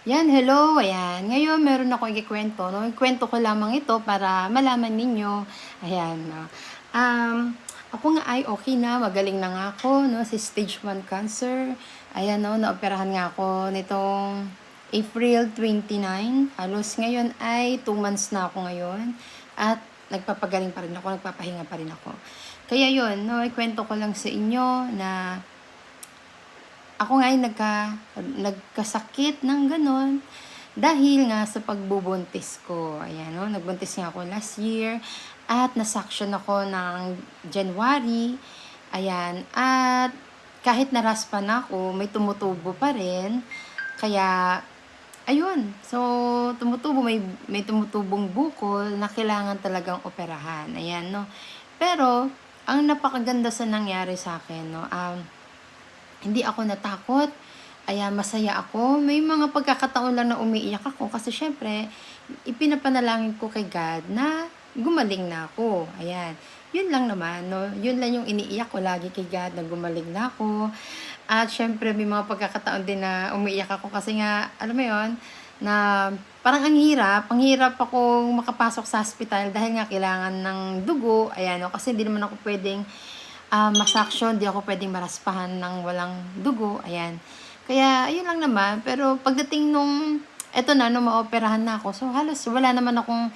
Yan, hello, ayan. Ngayon, meron ako ikikwento, no? Ikwento ko lamang ito para malaman ninyo. Ayan, no? Ako nga ay okay na, magaling na nga ako, no? Si stage 1 cancer. Ayan, no? Naoperahan nga ako nitong April 29. Halos ngayon ay 2 months na ako ngayon. At nagpapagaling pa rin ako, nagpapahinga pa rin ako. Kaya yun, no? Ikwento ko lang sa inyo na ako nga ay nagkasakit ng ganon dahil nga sa pagbubuntis ko. Ayan, no? Nagbuntis nga ako last year at nasaksyon ako ng January. Ayan, at kahit naraspan ako, may tumutubo pa rin. Kaya, ayun. So, may tumutubong bukol na kailangan talagang operahan. Ayan, no? Pero, ang napakaganda sa nangyari sa akin, no? Hindi ako natakot, masaya ako. May mga pagkakataon lang na umiiyak ako kasi syempre, ipinapanalangin ko kay God na gumaling na ako. Ayan. Yun lang naman, no? Yun lang yung iniiyak ko lagi kay God na gumaling na ako. At syempre, may mga pagkakataon din na umiiyak ako kasi nga, alam mo yon na parang ang hirap akong makapasok sa hospital dahil nga kailangan ng dugo. Ayan, no? Kasi hindi naman ako pwedeng masaksyon, di ako pwedeng maraspahan ng walang dugo, ayan. Kaya, ayun lang naman, pero pagdating nung, eto na, nung maoperahan na ako, so halos wala akong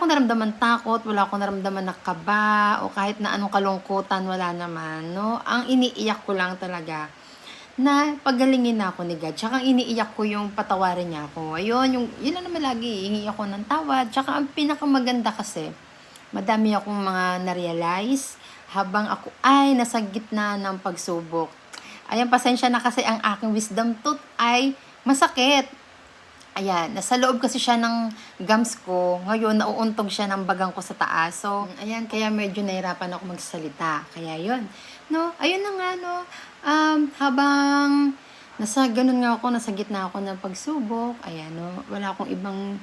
naramdaman takot, wala akong naramdaman na kaba, o kahit na anong kalungkutan, wala naman, no? Ang iniiyak ko lang talaga, na pagalingin na ako ni God. Tsaka iniiyak ko yung patawarin niya ako. Ayun, yun lang naman lagi, hingi ako ng tawad. Tsaka ang pinakamaganda kasi, madami akong mga na-realize habang ako ay nasa gitna ng pagsubok. Ayan, pasensya na kasi ang aking wisdom tooth ay masakit. Ayan, nasa loob kasi siya ng gums ko. Ngayon, nauuntog siya ng bagang ko sa taas. So, ayan, kaya medyo nahirapan ako magsalita. Kaya yun. No, ayun na nga, no. Habang ganun nga ako, nasa gitna ako ng pagsubok. Ayan, no. Wala akong ibang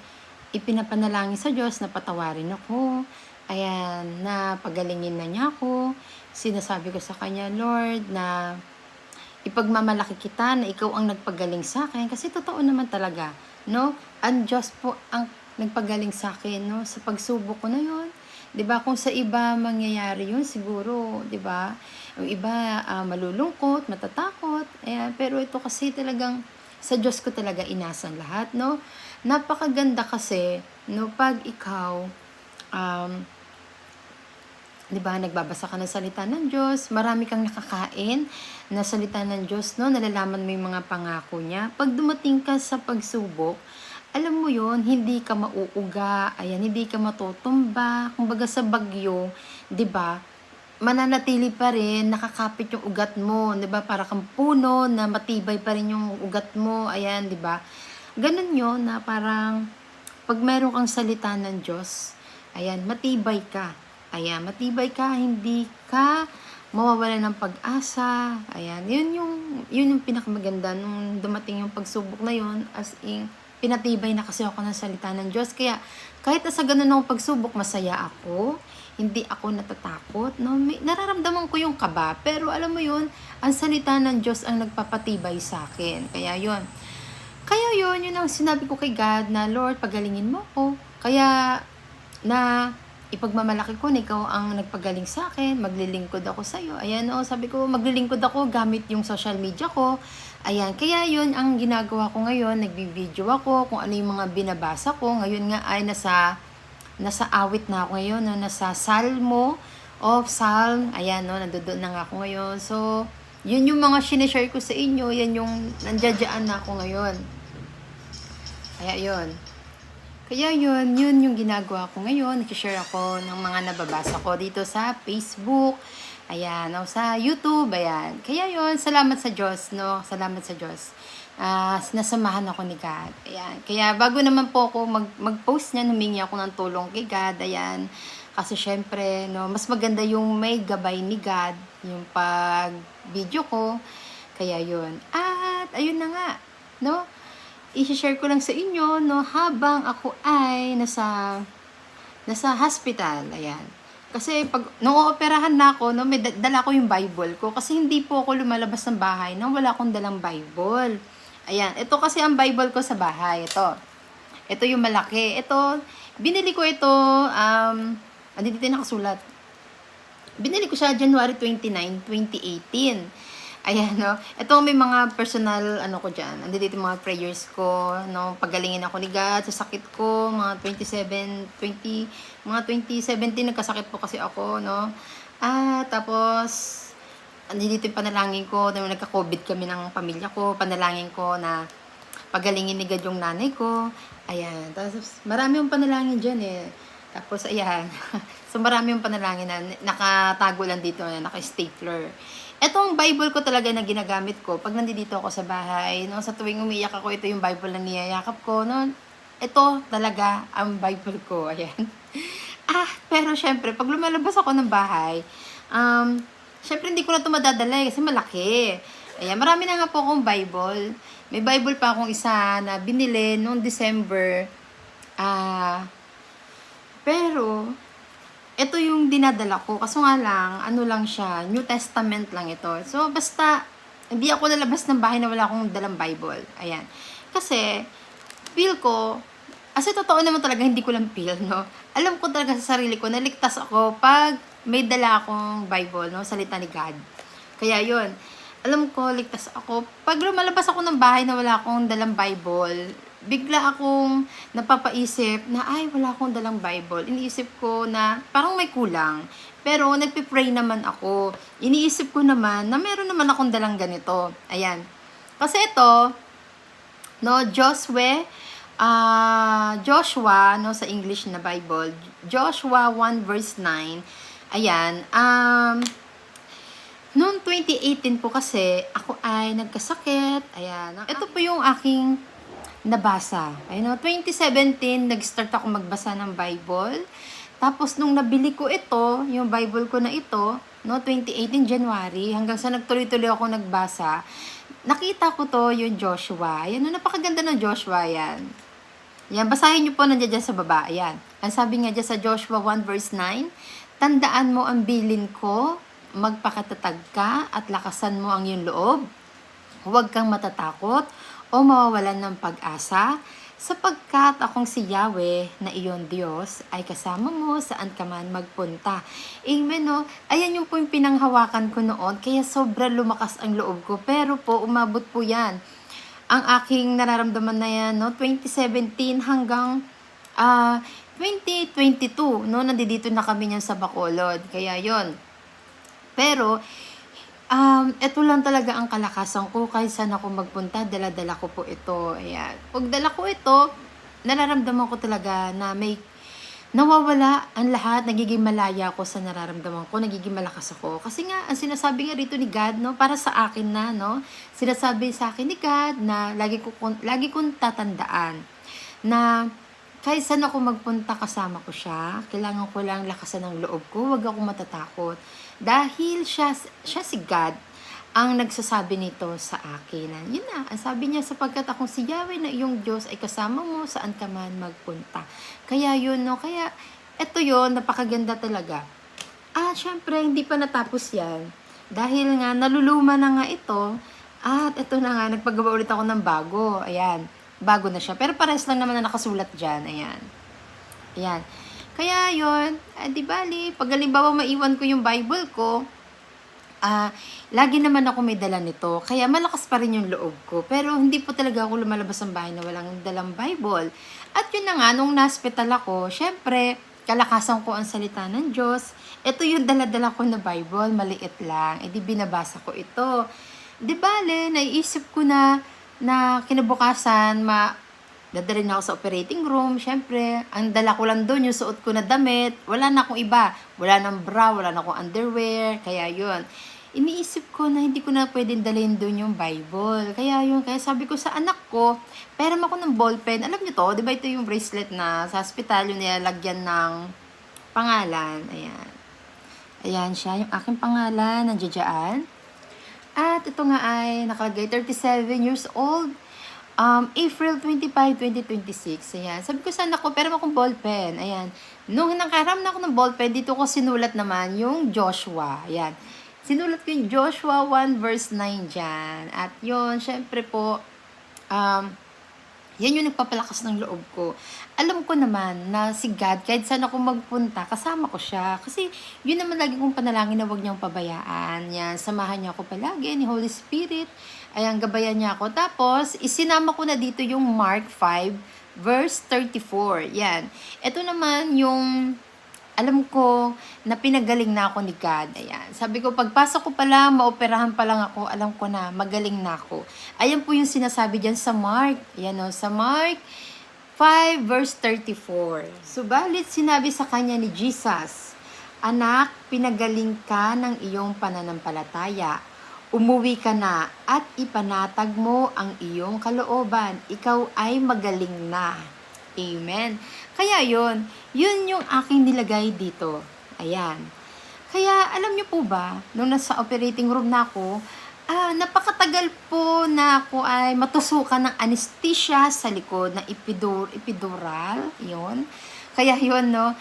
ipinapanalangin sa Diyos na patawarin ako. Ayan, na pagalingin na niya ako. Sinasabi ko sa Kanya, Lord, na ipagmamalaki kita na ikaw ang nagpagaling sa akin. Kasi totoo naman talaga, no? Ang Diyos po ang nagpagaling sa akin, no? Sa pagsubok ko na yon. 'Di ba? Kung sa iba mangyayari yun, siguro, 'di ba? Yung iba malulungkot, matatakot. Ayan, pero ito kasi talagang sa Diyos ko talaga inasan lahat, no? Napakaganda kasi, no, pag ikaw, um, 'di ba, nagbabasa ka ng salita ng Diyos, marami kang nakakain na salita ng Diyos, no? Nalalaman mo yung mga pangako niya. Pag dumating ka sa pagsubok, alam mo yon, hindi ka mauuga, ayan, hindi ka matutumba. Kumbaga sa bagyo, 'di ba? Mananatili pa rin, nakakapit yung ugat mo, 'di ba? Para kang puno na matibay pa rin yung ugat mo, ayan, 'di ba? Ganun 'yon na parang pag meron kang salita ng Diyos, ayan, matibay ka. Ayan, matibay ka, hindi ka mawawala ng pag-asa. Ayan, yun yung pinakamaganda nung dumating yung pagsubok na yun, as in, pinatibay na kasi ako ng salita ng Diyos. Kaya, kahit na sa ganun ng pagsubok, masaya ako. Hindi ako natatakot. No? Nararamdaman ko yung kaba. Pero alam mo yun, ang salita ng Diyos ang nagpapatibay sa akin. Kaya yun ang sinabi ko kay God na, Lord, pagalingin mo ako. Kaya, na ipagmamalaki ko na ikaw ang nagpagaling sa akin, maglilingkod ako sa iyo. Ayan, sabi ko, maglilingkod ako gamit yung social media ko. Ayan, kaya yun ang ginagawa ko ngayon, nagbi-video ako kung ano yung mga binabasa ko. Ngayon nga ay nasa awit na ako ngayon, no? Nasa Salmo of Psalm. Ayan, no, nandoon na nga ako ngayon. So, yun yung mga sinishare ko sa inyo, yan yung nandiyadyaan na ako ngayon. Kaya yun yung ginagawa ko ngayon. Nag-share ako ng mga nababasa ko dito sa Facebook. Ayan, sa YouTube, ayan. Kaya yun, salamat sa Diyos, no? Salamat sa Diyos. Sinasamahan ako ni God. Ayan. Kaya bago naman po ako mag-post niyan, humingi ako ng tulong kay God. Ayan. Kasi syempre, no, mas maganda yung may gabay ni God, yung pag-video ko. Kaya yun. At ayun na nga, no? I-share ko lang sa inyo, no, habang ako ay nasa hospital, ayan. Kasi nung ooperahan na ako, no, dala ko yung Bible ko. Kasi hindi po ako lumalabas ng bahay nang wala akong dalang Bible. Ayan, ito kasi ang Bible ko sa bahay. Ito yung malaki. Ito, binili ko ito, andito tayo nakasulat. Binili ko siya January 29, 2018. Ayan, no. Ito may mga personal, ko dyan. Andito yung mga prayers ko, no. Paggalingin ako ni God sa sakit ko, mga 2017, nagkasakit po kasi ako, no. Tapos, andito yung panalangin ko, nung nagka-COVID kami ng pamilya ko, panalangin ko na pagalingin ni God yung nanay ko. Ayan. Tapos, marami yung panalangin dyan eh. Tapos, ayan. So, marami yung panalangin na nakatago lang dito, na naka-stapler. Ito ang Bible ko talaga na ginagamit ko pag nandito ako sa bahay. No? Sa tuwing umiiyak ako, ito yung Bible na niyayakap ko. No? Ito talaga ang Bible ko. Ayan. Pero syempre, pag lumalabas ako ng bahay, syempre hindi ko na ito madadala kasi malaki. Ayan, marami na nga po akong Bible. May Bible pa akong isa na binili noong December. Pero, ito yung dinadala ko. Kaso nga lang, lang siya, New Testament lang ito. So, basta, hindi ako lalabas ng bahay na wala akong dalang Bible. Ayan. Kasi, feel ko, kasi totoo naman talaga, hindi ko lang feel, no? Alam ko talaga sa sarili ko, naligtas ako pag may dala akong Bible, no? Salita ni God. Kaya yun, alam ko, ligtas ako. Pag lumalabas ako ng bahay na wala akong dalang Bible, bigla akong napapaisip na, wala akong dalang Bible. Iniisip ko na parang may kulang. Pero nagpipray naman ako. Iniisip ko naman na meron naman akong dalang ganito. Ayan. Kasi ito, no, Joshua, no, sa English na Bible, Joshua 1 verse 9, ayan, noong 2018 po kasi, ako ay nagkasakit. Ayan. Ito po yung aking nabasa. Ayun, 2017, nag-start ako magbasa ng Bible. Tapos, nung nabili ko ito, yung Bible ko na ito, no, 2018 January, hanggang sa nagtuloy-tuloy ako nagbasa, nakita ko to yung Joshua. Ayan, napakaganda ng Joshua yan. Yan, basahin niyo po nandiyan sa baba. Ayan. Ang sabi nga dyan sa Joshua 1 verse 9, tandaan mo ang bilin ko, magpakatatag ka at lakasan mo ang iyong loob. Huwag kang matatakot o mawawalan ng pag-asa, sapagkat akong si Yahweh na iyong Diyos ay kasama mo saan ka man magpunta. Amen, no? Ayan yung po yung pinanghawakan ko noon, kaya sobra lumakas ang loob ko. Pero po, umabot po yan. Ang aking nararamdaman na yan, no? 2017 hanggang 2022, no? Nandito na kami niyan sa Bacolod. Kaya yon. Pero, ito lang talaga ang kalakasan ko. Kahit saan ako magpunta, dala-dala ko po ito. Ayan. Pag dala ko ito, nararamdaman ko talaga na may nawawala ang lahat. Nagiging malaya ako sa nararamdaman ko. Nagiging malakas ako. Kasi nga, ang sinasabi nga rito ni God, no, para sa akin na, no, sinasabi sa akin ni God na lagi kong tatandaan na kahit saan ako magpunta, kasama ko siya. Kailangan ko lang lakasan ng loob ko. Huwag akong matatakot. Dahil siya si God ang nagsasabi nito sa akin. Yun na, ang sabi niya, sapagkat akong si Yahweh na iyong Diyos ay kasama mo saan ka man magpunta. Kaya yun, no? Kaya, eto yun, napakaganda talaga. Syempre, hindi pa natapos yan. Dahil nga, naluluma na nga ito. At ito na nga, nagpagawa ulit ako ng bago. Ayan. Bago na siya. Pero pares lang naman na nakasulat dyan. Ayan. Ayan. Kaya yun, di bali, pag halimbawa maiwan ko yung Bible ko, lagi naman ako may dala nito. Kaya malakas pa rin yung loob ko. Pero hindi po talaga ako lumalabas ng bahay na walang dalang Bible. At yun na nga, nung na-hospital ako, syempre, kalakasan ko ang salita ng Diyos. Ito yung dala-dala ko na Bible, maliit lang. Di binabasa ko ito. Di bale, naiisip ko na kinabukasan, dadalhin ako sa operating room. Siyempre, ang dala ko lang doon, yung suot ko na damit. Wala na akong iba. Wala nang bra, wala na akong underwear. Kaya yun. Iniisip ko na hindi ko na pwedeng dalhin doon yung Bible. Kaya yun, kaya sabi ko sa anak ko, pera mo ako ng ballpen. Alam niyo to, di ba ito yung bracelet na sa hospital yung nilalagyan ng pangalan. Ayan. Ayan siya, yung aking pangalan, nandiyan dyan. At ito nga ay nakalagay 37 years old. April 25, 2026. Ayan. Sabi ko sana ko, pero akong ballpen. Ayan. Nung nakaram na ako ng ballpen, dito ko sinulat naman yung Joshua. Ayan. Sinulat ko yung Joshua 1 verse 9 dyan. At yun, syempre po, um, yan yung nagpapalakas ng loob ko. Alam ko naman na si God, kahit saan ako magpunta, kasama ko siya. Kasi yun naman lagi kong panalangin na huwag niyang pabayaan. Yan, samahan niya ako palagi ni Holy Spirit. Ayan, gabayan niya ako. Tapos, isinama ko na dito yung Mark 5, verse 34. Yan. Ito naman yung alam ko na pinagaling na ako ni God. Ayan. Sabi ko, pagpasok ko pala, maoperahan pa lang ako, alam ko na, magaling na ako. Ayan po yung sinasabi dyan sa Mark. Ayan o, sa Mark 5 verse 34. Subalit sinabi sa kanya ni Jesus, "Anak, pinagaling ka ng iyong pananampalataya. Umuwi ka na at ipanatag mo ang iyong kalooban. Ikaw ay magaling na." Amen. Kaya yun yung aking nilagay dito. Ayan. Kaya alam niyo po ba, nung nasa operating room na ako, napakatagal po na ako ay matusukan ng anesthesia sa likod ng epidural, yun. Kaya yun, no?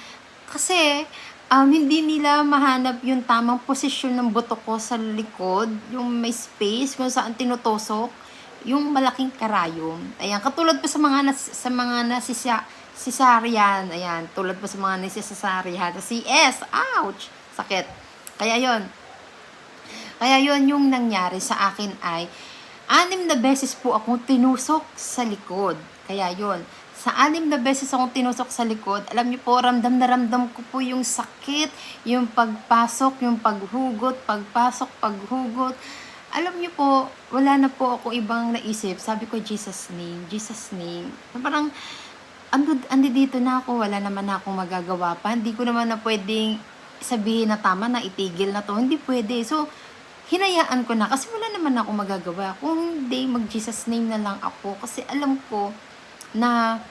Kasi, hindi nila mahanap yung tamang posisyon ng buto ko sa likod, yung may space kung saan tinutusok, yung malaking karayom. Ayan, katulad po sa mga cesarean, ayan, tulad po sa mga cesarean, CS, ouch, sakit. Kaya yon yung nangyari sa akin ay 6 na beses po akong tinusok sa likod. Kaya yon, sa 6 na beses akong tinusok sa likod, alam niyo po, ramdam na ramdam ko po yung sakit, yung pagpasok, yung paghugot, pagpasok, paghugot. Alam niyo po, wala na po ako ibang naisip. Sabi ko, Jesus name, Jesus name. Parang, andi dito na ako, wala naman na akong magagawa pa. Hindi ko naman na pwedeng sabihin na tama na, itigil na to. Hindi pwede. So, hinayaan ko na kasi wala naman ako magagawa. Kung hindi, mag-Jesus name na lang ako. Kasi alam ko na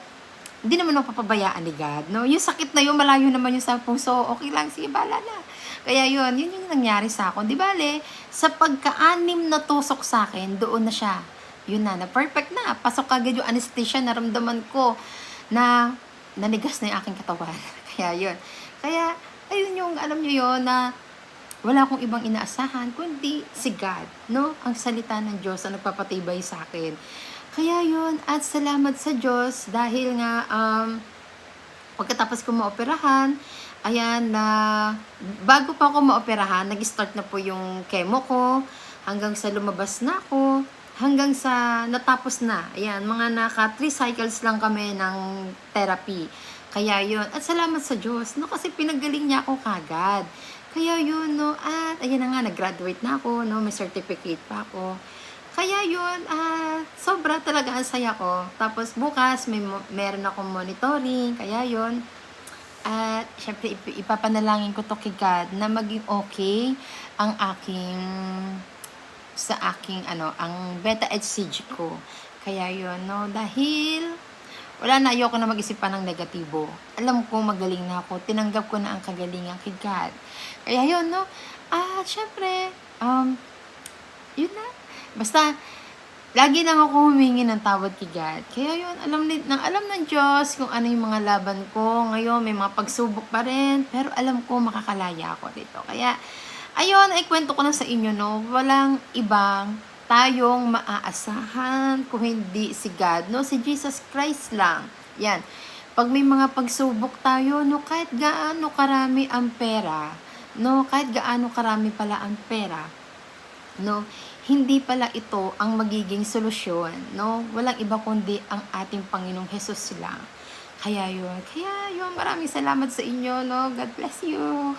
hindi naman ako papabayaan ni God. No? Yung sakit na yun, malayo naman yung sa puso. Okay lang, sige, bala na. Kaya yun yung nangyari sa akin. Di bale, sa pagka-6 na tusok sa akin, doon na siya. Yun na perfect na. Pasok agad yung anesthesia, naramdaman ko na nanigas na yung aking katawan. Kaya yun. Kaya, ayun yung, alam nyo yun, na wala akong ibang inaasahan, kundi si God, no? Ang salita ng Diyos ang nagpapatibay sa akin. Kaya yun, at salamat sa Diyos, dahil nga, pagkatapos ko maoperahan, ayan, na bago pa ako maoperahan, nag-start na po yung chemo ko, hanggang sa lumabas na ako, hanggang sa natapos na. Ayan, mga naka 3 cycles lang kami ng therapy. Kaya yun, at salamat sa Diyos, no, kasi pinagaling niya ako kagad. Kaya yun, no, at ayan na nga, nag-graduate na ako, no, may certificate pa ako. Kaya yun, sobra talaga ang saya ko. Tapos bukas, meron akong monitoring, kaya yun. At syempre, ipapanalangin ko to kay God na maging okay ang ang beta HCG ko. Kaya yun, no, dahil wala na, ayoko na mag-isip pa ng negatibo. Alam ko, magaling na ako. Tinanggap ko na ang kagalingan kay God. Kaya yun, no, at syempre, yun na. Basta, lagi nang ako humingi ng tawad kay God. Kaya yun, alam ng Diyos kung ano yung mga laban ko. Ngayon, may mga pagsubok pa rin. Pero alam ko, makakalaya ako dito. Kaya, ayun, ikwento ko na sa inyo, no? Walang ibang tayong maaasahan kung hindi si God, no? Si Jesus Christ lang. Yan. Pag may mga pagsubok tayo, no? Kahit gaano karami ang pera, no? Kahit gaano karami pala ang pera, no? Hindi pala ito ang magiging solusyon, no? Walang iba kundi ang ating Panginoong Hesus lang. Kaya yun, maraming salamat sa inyo, no? God bless you.